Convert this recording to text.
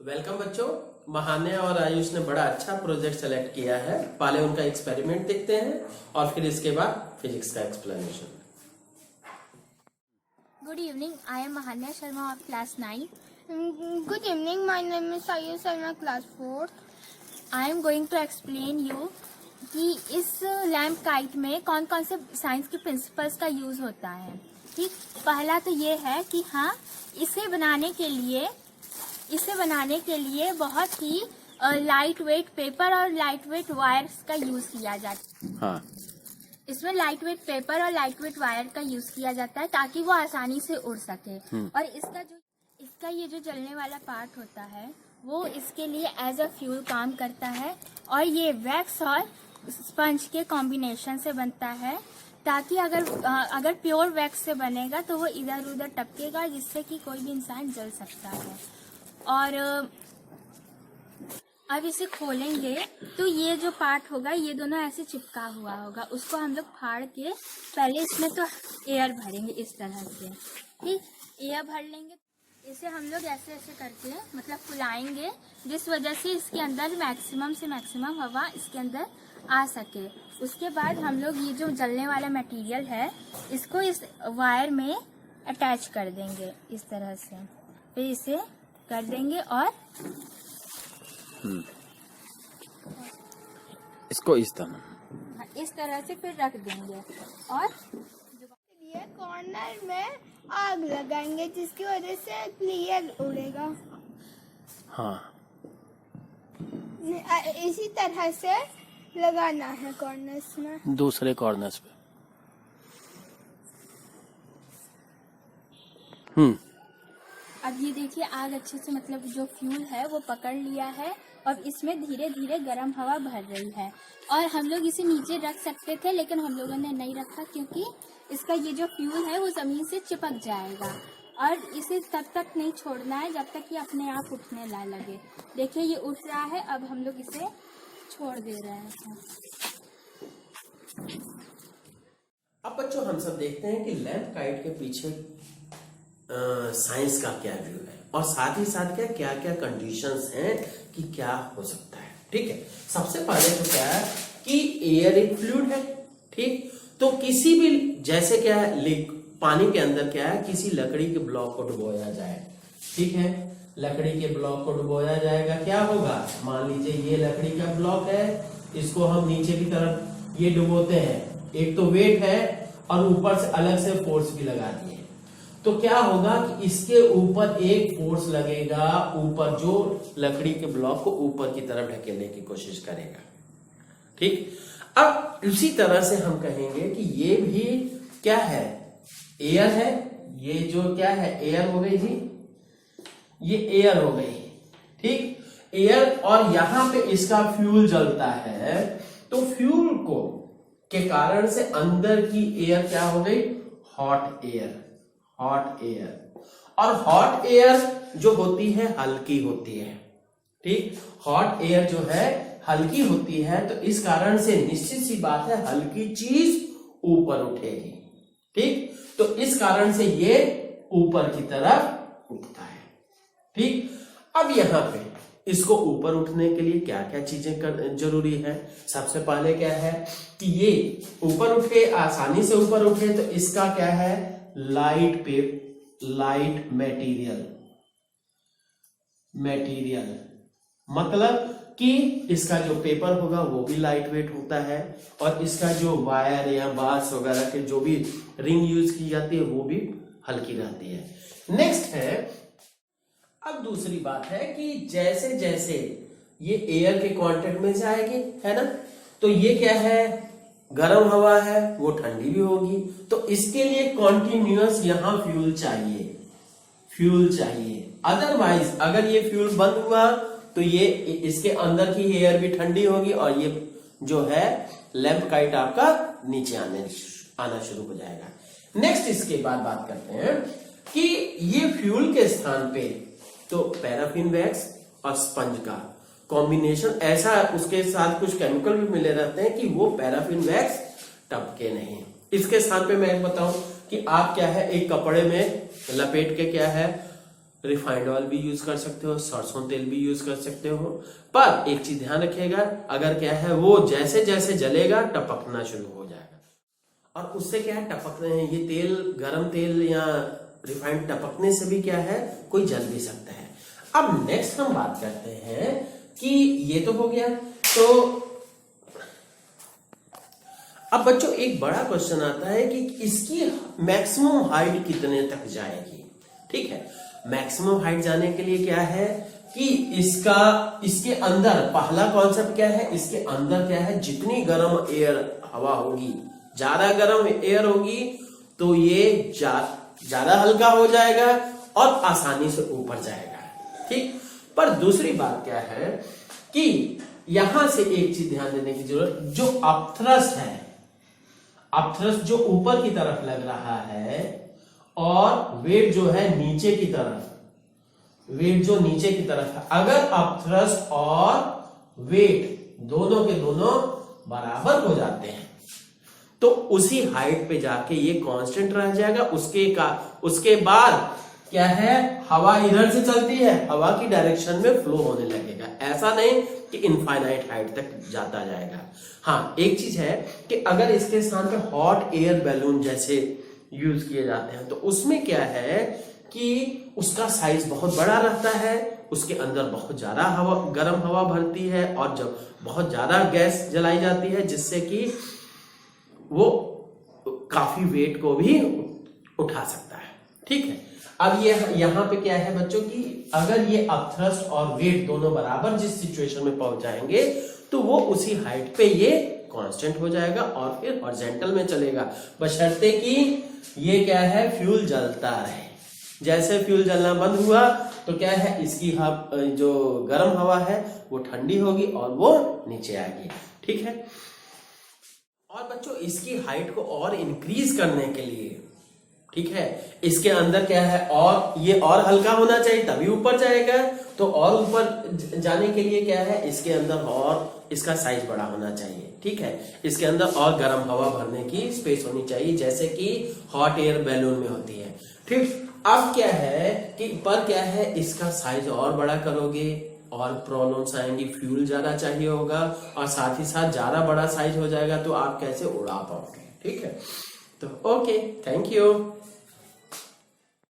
Welcome बच्चों। महान्या और आयुष ने बड़ा अच्छा प्रोजेक्ट सेलेक्ट किया है। पहले उनका एक्सपेरिमेंट देखते हैं और फिर इसके बाद फिजिक्स का explanation. Good evening, I am Mahanya Sharma of class 9. Good evening, my name is Ayush Sharma, class 4. I am going to explain you कि इस लैम्प काइट में कौन कौन से साइंस के प्रिंसिपल्स का यूज होता है। ठीक, पहला तो ये है कि हाँ, इसे बनाने के लिए बहुत ही लाइट वेट पेपर और लाइट वेट वायर्स का यूज किया जाता है। हाँ, इसमें लाइट वेट पेपर और लाइट वेट वायर का यूज किया जाता है ताकि वो आसानी से उड़ सके। और इसका ये जो जलने वाला पार्ट होता है वो इसके लिए एज अ फ्यूल काम करता है। और ये वैक्स और स्पंज के कॉम्बिनेशन से बनता है ताकि अगर प्योर वैक्स से बनेगा तो वो इधर उधर टपकेगा जिससे कि कोई भी इंसान जल सकता है। और अब इसे खोलेंगे तो ये जो पार्ट होगा ये दोनों ऐसे चिपका हुआ होगा, उसको हम लोग फाड़ के पहले इसमें तो एयर भरेंगे इस तरह से। ठीक, एयर भर लेंगे, इसे हम लोग ऐसे ऐसे करके मतलब फुलाएंगे जिस वजह से इसके अंदर मैक्सिमम से मैक्सिमम हवा इसके अंदर आ सके। उसके बाद हम लोग ये जो जलने वाला मटेरियल है इसको इस वायर में अटैच कर देंगे इस तरह से, फिर इसे कर देंगे और इसको इस तरह से फिर रख देंगे और ये कॉर्नर में आग लगाएंगे जिसकी वजह से क्लियर उड़ेगा। हाँ, इसी तरह से लगाना है कॉर्नर्स में, दूसरे कॉर्नर्स पे। अब ये देखिए आग अच्छे से मतलब जो फ्यूल है वो पकड़ लिया है और इसमें धीरे धीरे गर्म हवा भर रही है। और हम लोग इसे नीचे रख सकते थे लेकिन हम लोगों ने नहीं रखा क्योंकि इसका ये जो फ्यूल है वो जमीन से चिपक जाएगा और इसे तब तक नहीं छोड़ना है जब तक ये अपने आप उठने ना लगे। देखिए ये उठ रहा है, अब हम लोग इसे छोड़ दे रहे हैं। अब बच्चों हम सब देखते हैं कि लैम्प काइट के पीछे साइंस का क्या व्यू है और साथ ही साथ क्या क्या कंडीशंस हैं कि क्या हो सकता है। ठीक है, सबसे पहले तो क्या है कि एयर एक फ्लूइड है। ठीक, तो किसी भी जैसे क्या है पानी के अंदर क्या है किसी लकड़ी के ब्लॉक को डुबोया जाए। ठीक है, लकड़ी के ब्लॉक को डुबोया जाएगा, क्या होगा, मान लीजिए ये लकड़ी का ब्लॉक है, इसको हम नीचे की तरफ ये डुबोते हैं। एक तो वेट है और ऊपर से अलग से फोर्स भी लगा दिए, तो क्या होगा कि इसके ऊपर एक फोर्स लगेगा ऊपर जो लकड़ी के ब्लॉक को ऊपर की तरफ ढकेलने की कोशिश करेगा। ठीक, अब इसी तरह से हम कहेंगे कि ये भी क्या है, एयर है। ये जो क्या है एयर हो गई जी, ये एयर हो गई। ठीक, एयर, और यहां पे इसका फ्यूल जलता है तो फ्यूल को के कारण से अंदर की एयर क्या हो गई, हॉट एयर। हॉट एयर, और हॉट एयर जो होती है हल्की होती है। ठीक, हॉट एयर जो है हल्की होती है तो इस कारण से निश्चित सी बात है हल्की चीज ऊपर उठेगी। ठीक, तो इस कारण से ये ऊपर की तरफ उठता है। ठीक, अब यहां पे इसको ऊपर उठने के लिए क्या क्या चीजें जरूरी है। सबसे पहले क्या है कि ये ऊपर उठे, आसानी से ऊपर उठे, तो इसका क्या है लाइट मटेरियल, मतलब कि इसका जो पेपर होगा वो भी लाइट वेट होता है और इसका जो वायर या बांस वगैरह के जो भी रिंग यूज की जाती है वो भी हल्की रहती है। नेक्स्ट है, अब दूसरी बात है कि जैसे जैसे ये एयर के कांटेक्ट में जाएगी, है ना, तो ये क्या है, गर्म हवा है, वो ठंडी भी होगी, तो इसके लिए कॉन्टिन्यूअस यहां फ्यूल चाहिए। अदरवाइज अगर ये फ्यूल बंद हुआ तो ये इसके अंदर की एयर भी ठंडी होगी और ये जो है लैम्प काइट आपका नीचे आना शुरू हो जाएगा। नेक्स्ट इसके बाद बात करते हैं कि ये फ्यूल के स्थान पे तो पैराफिन वैक्स और स्पंज का कॉम्बिनेशन ऐसा, उसके साथ कुछ केमिकल भी मिले रहते हैं कि वो पैराफिन वैक्स टपके नहीं। इसके स्थान पे मैं बताऊं कि आप क्या है एक कपड़े में लपेट के क्या है रिफाइंड ऑयल भी यूज कर सकते हो, सरसों तेल भी यूज कर सकते हो। पर एक चीज ध्यान रखिएगा, अगर क्या है वो जैसे जैसे जलेगा टपकना शुरू हो जाएगा, और उससे क्या है टपकने ये तेल, गरम तेल या रिफाइंड टपकने से भी क्या है कोई जल भी सकता है। अब नेक्स्ट हम बात करते हैं कि ये तो हो गया, तो अब बच्चों एक बड़ा क्वेश्चन आता है कि इसकी मैक्सिमम हाइट कितने तक जाएगी। ठीक है, मैक्सिमम हाइट जाने के लिए क्या है कि इसके अंदर पहला कॉन्सेप्ट क्या है, इसके अंदर क्या है जितनी गर्म एयर हवा होगी, ज्यादा गर्म एयर होगी तो ये ज्यादा हल्का हो जाएगा और आसानी से ऊपर जाएगा। ठीक, पर दूसरी बात क्या है कि यहां से एक चीज ध्यान देने की जरूरत, जो अपथ्रस्ट है, अपथ्रस्ट जो ऊपर की तरफ लग रहा है और वेट जो है नीचे की तरफ, वेट जो नीचे की तरफ है, अगर अपथ्रस्ट और वेट दोनों के दोनों बराबर हो जाते हैं तो उसी हाइट पे जाके ये कांस्टेंट रह जाएगा। उसके बाद क्या है, हवा इधर से चलती है, हवा की डायरेक्शन में फ्लो होने लगेगा, ऐसा नहीं कि इनफाइनाइट हाइट तक जाता जाएगा। हाँ, एक चीज है कि अगर इसके स्थान पे हॉट एयर बैलून जैसे यूज किए जाते हैं तो उसमें क्या है कि उसका साइज बहुत बड़ा रहता है, उसके अंदर बहुत ज्यादा हवा, गर्म हवा भरती है और जब बहुत ज्यादा गैस जलाई जाती है जिससे कि वो काफी वेट को भी उठा सकता है। ठीक है, अब ये यहाँ पे क्या है बच्चों की, अगर ये अपथ्रस्ट और वेट दोनों बराबर जिस सिचुएशन में पहुंच जाएंगे तो वो उसी हाइट पे ये कांस्टेंट हो जाएगा और फिर हॉरिजॉन्टल में चलेगा, बशर्ते कि ये क्या है फ्यूल जलता रहे। जैसे फ्यूल जलना बंद हुआ तो क्या है इसकी जो गर्म हवा है वो ठंडी होगी और वो नीचे आएगी। ठीक है, और बच्चों इसकी हाइट को और इंक्रीज करने के लिए, ठीक है, इसके अंदर क्या है और ये और हल्का होना चाहिए तभी ऊपर जाएगा, तो और ऊपर जाने के लिए क्या है इसके अंदर और इसका साइज बड़ा होना चाहिए। ठीक है, इसके अंदर और गर्म हवा भरने की स्पेस होनी चाहिए जैसे कि हॉट एयर बैलून में होती है। ठीक, अब क्या है कि पर क्या है इसका साइज और बड़ा करोगे और प्रॉब्लम्स आएंगी, फ्यूल ज्यादा चाहिए होगा और साथ ही साथ ज्यादा बड़ा साइज हो जाएगा तो आप कैसे उड़ा पाओगे। ठीक है, तो ओके, थैंक यू।